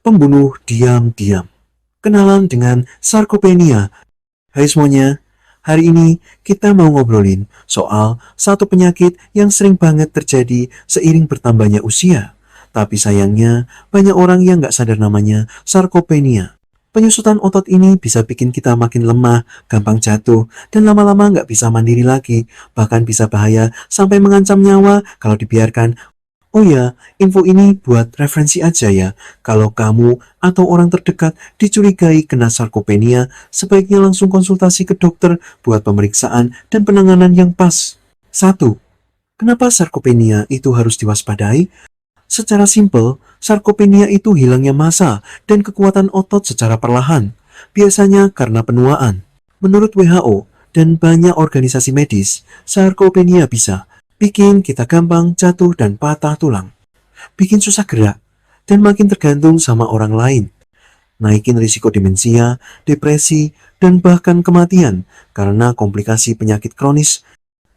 Pembunuh diam-diam. Kenalan dengan sarkopenia. Hai semuanya, hari ini kita mau ngobrolin soal satu penyakit yang sering banget terjadi seiring bertambahnya usia. Tapi sayangnya, banyak orang yang nggak sadar namanya sarkopenia. Penyusutan otot ini bisa bikin kita makin lemah, gampang jatuh, dan lama-lama nggak bisa mandiri lagi. Bahkan bisa bahaya sampai mengancam nyawa kalau dibiarkan. Oh ya, info ini buat referensi aja ya. Kalau kamu atau orang terdekat dicurigai kena sarkopenia, sebaiknya langsung konsultasi ke dokter buat pemeriksaan dan penanganan yang pas. 1. Kenapa sarkopenia itu harus diwaspadai? Secara simpel, sarkopenia itu hilangnya massa dan kekuatan otot secara perlahan, biasanya karena penuaan. Menurut WHO dan banyak organisasi medis, sarkopenia bisa bikin kita gampang jatuh dan patah tulang, bikin susah gerak, dan makin tergantung sama orang lain, naikin risiko demensia, depresi, dan bahkan kematian karena komplikasi penyakit kronis.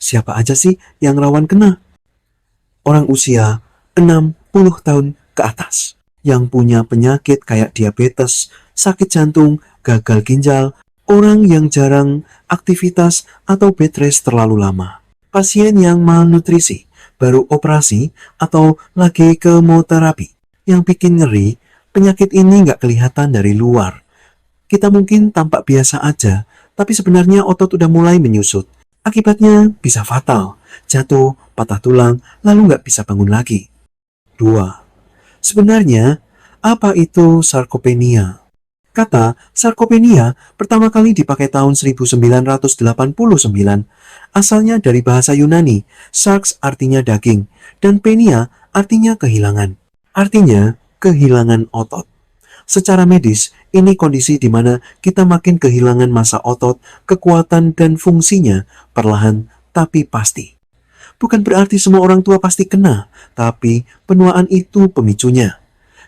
Siapa aja sih yang rawan kena? Orang usia 60 tahun ke atas, yang punya penyakit kayak diabetes, sakit jantung, gagal ginjal, orang yang jarang aktivitas atau bed rest terlalu lama, pasien yang malnutrisi, baru operasi, atau lagi kemoterapi. Yang bikin ngeri, penyakit ini nggak kelihatan dari luar. Kita mungkin tampak biasa aja, tapi sebenarnya otot udah mulai menyusut. Akibatnya bisa fatal, jatuh, patah tulang, lalu nggak bisa bangun lagi. 2. Sebenarnya, apa itu sarkopenia? Kata sarkopenia pertama kali dipakai tahun 1989. Asalnya dari bahasa Yunani, sarx artinya daging, dan penia artinya kehilangan. Artinya kehilangan otot. Secara medis, ini kondisi di mana kita makin kehilangan massa otot, kekuatan, dan fungsinya perlahan tapi pasti. Bukan berarti semua orang tua pasti kena, tapi penuaan itu pemicunya.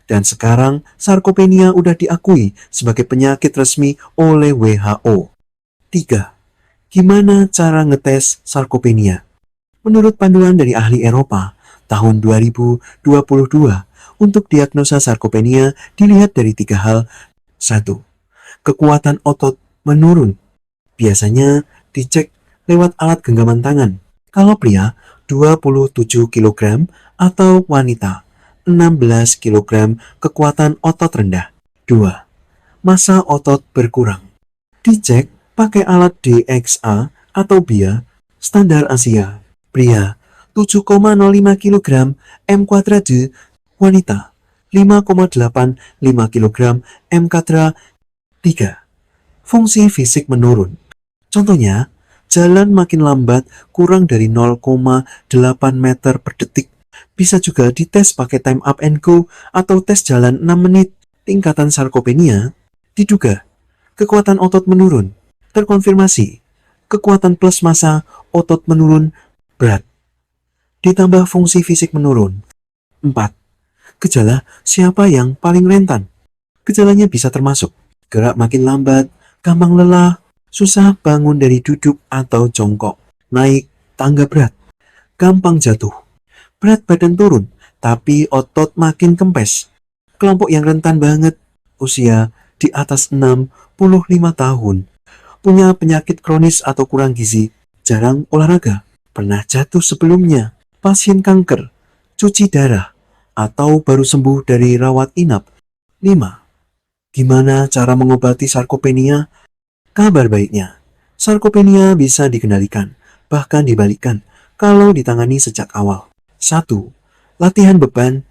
Dan sekarang sarkopenia udah diakui sebagai penyakit resmi oleh WHO. 3. Gimana cara ngetes sarkopenia? Menurut panduan dari ahli Eropa, tahun 2022, untuk diagnosa sarkopenia dilihat dari 3 hal. 1. Kekuatan otot menurun. Biasanya dicek lewat alat genggaman tangan. Kalau pria, 27 kg atau wanita, 16 kg kekuatan otot rendah. 2. Massa otot berkurang. Dicek pakai alat DXA atau BIA standar Asia. Pria 7,05 kg M kuadrat, wanita 5,85 kg M kuadrat. 3. Fungsi fisik menurun. Contohnya, jalan makin lambat, kurang dari 0,8 meter per detik. Bisa juga dites pakai time up and go atau tes jalan 6 menit. Tingkatan sarkopenia diduga kekuatan otot menurun, terkonfirmasi kekuatan plus massa otot menurun berat, ditambah fungsi fisik menurun. 4. Gejala siapa yang paling rentan? Gejalanya bisa termasuk gerak makin lambat, gampang lelah, susah bangun dari duduk atau jongkok, naik tangga berat, gampang jatuh, berat badan turun, tapi otot makin kempes. Kelompok yang rentan banget, usia di atas 65 tahun, punya penyakit kronis atau kurang gizi, jarang olahraga, pernah jatuh sebelumnya, pasien kanker, cuci darah, atau baru sembuh dari rawat inap. 5. Gimana cara mengobati sarkopenia? Kabar baiknya, sarkopenia bisa dikendalikan, bahkan dibalikkan, kalau ditangani sejak awal. 1. Latihan beban.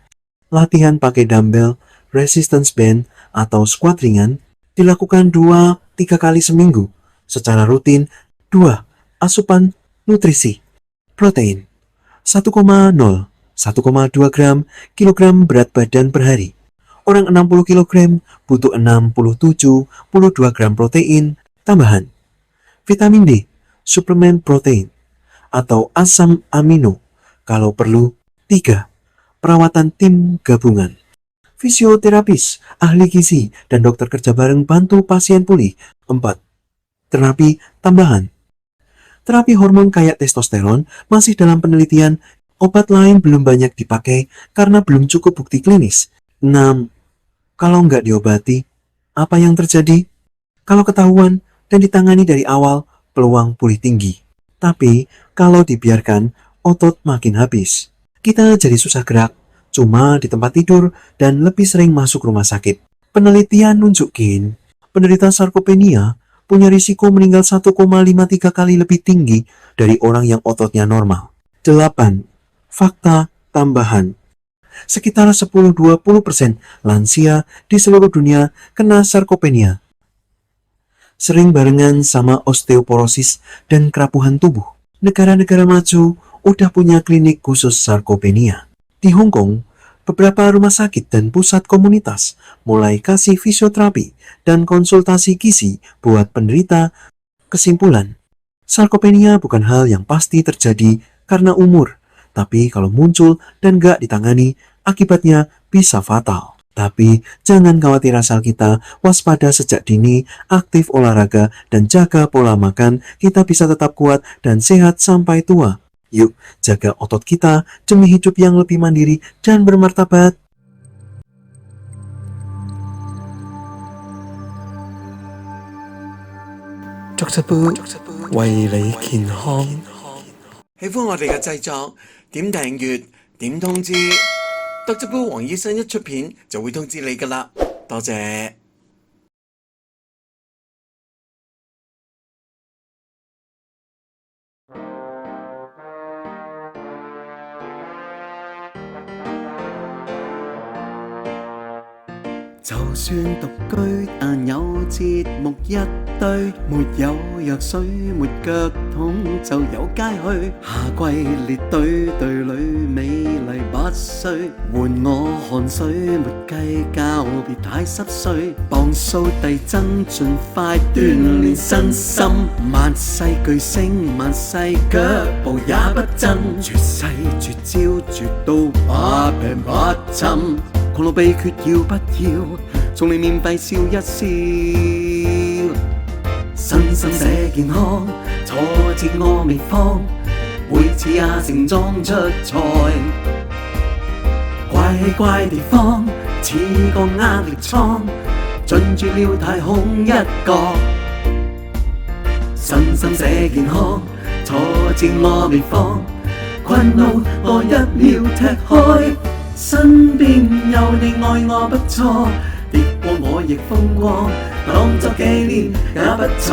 Latihan pakai dumbbell, resistance band, atau squat ringan dilakukan 2-3 kali seminggu secara rutin. 2. Asupan nutrisi. Protein 1,0-1,2 gram kilogram berat badan per hari. Orang 60 kg butuh 67-72 gram protein tambahan. Vitamin D, suplemen protein, atau asam amino kalau perlu. 3. Perawatan tim gabungan. Fisioterapis, ahli gizi, dan dokter kerja bareng bantu pasien pulih. 4. Terapi tambahan. Terapi hormon kayak testosteron masih dalam penelitian. Obat lain belum banyak dipakai karena belum cukup bukti klinis. 6. Kalau nggak diobati, apa yang terjadi? Kalau ketahuan dan ditangani dari awal, peluang pulih tinggi. Tapi, kalau dibiarkan, otot makin habis. Kita jadi susah gerak, cuma di tempat tidur dan lebih sering masuk rumah sakit. Penelitian nunjukin, penderita sarkopenia punya risiko meninggal 1,53 kali lebih tinggi dari orang yang ototnya normal. 8. Fakta tambahan. Sekitar 10-20% lansia di seluruh dunia kena sarkopenia. Sering barengan sama osteoporosis dan kerapuhan tubuh. Negara-negara maju udah punya klinik khusus sarkopenia. Di Hong Kong, beberapa rumah sakit dan pusat komunitas mulai kasih fisioterapi dan konsultasi gizi buat penderita. Kesimpulan, sarkopenia bukan hal yang pasti terjadi karena umur, tapi kalau muncul dan gak ditangani, akibatnya bisa fatal. Tapi jangan khawatir asal kita waspada sejak dini, aktif olahraga, dan jaga pola makan, kita bisa tetap kuat dan sehat sampai tua. Yuk, jaga otot kita demi hidup yang lebih mandiri dan bermartabat. Dr. Boo 為你健康。喜歡我哋嘅製作，點訂閱，點通知，Dr. Boo 黃醫生一出片就會通知你㗎喇，多謝。就算獨居，但有節目一堆，沒有藥水，沒腳痛，就有街去。夏季列隊，隊裏美麗不需，換我汗水，沒計較，別太濕碎。磅數遞增，盡快鍛鍊身心。萬世巨星，萬世腳步也不震，絕世絕招，絕到把病不侵。狂怒秘訣要不要？從你免費笑一笑，身心寫健康，挫折我未放，每次也盛裝出賽。怪地方似個壓力艙，進駐了太空一角。身心寫健康，挫折我未放，困惱我一秒踢開。身邊有你愛我不錯，跌過我亦風光，當作紀念也不錯。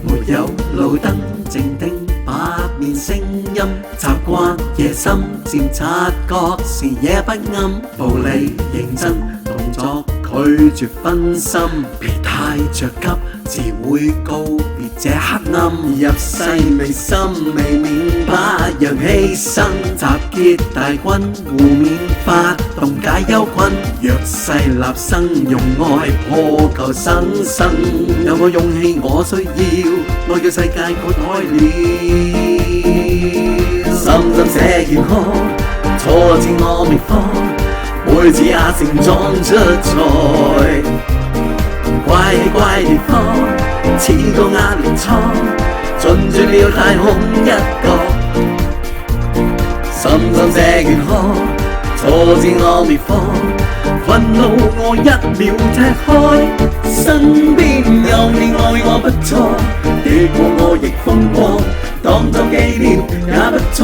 沒有路燈，靜聽百面聲音，習慣夜深漸察覺視野不暗，步履認真動作拒絕分心，別太着急，自會告別這黑暗。入世未深未免怕讓犧牲，集結大軍互勉發動解憂困，弱勢立生用愛破舊生生，有我勇氣我需要，愛叫世界豁開了。深深寫健康，挫折我未放，每次也盛裝出賽。怪地方似個壓力艙，進駐了太空一角。深深寫健康，挫折我未放，困惱我一秒踢開。身邊有你愛我不錯，跌過我亦風光，當作紀念也不錯。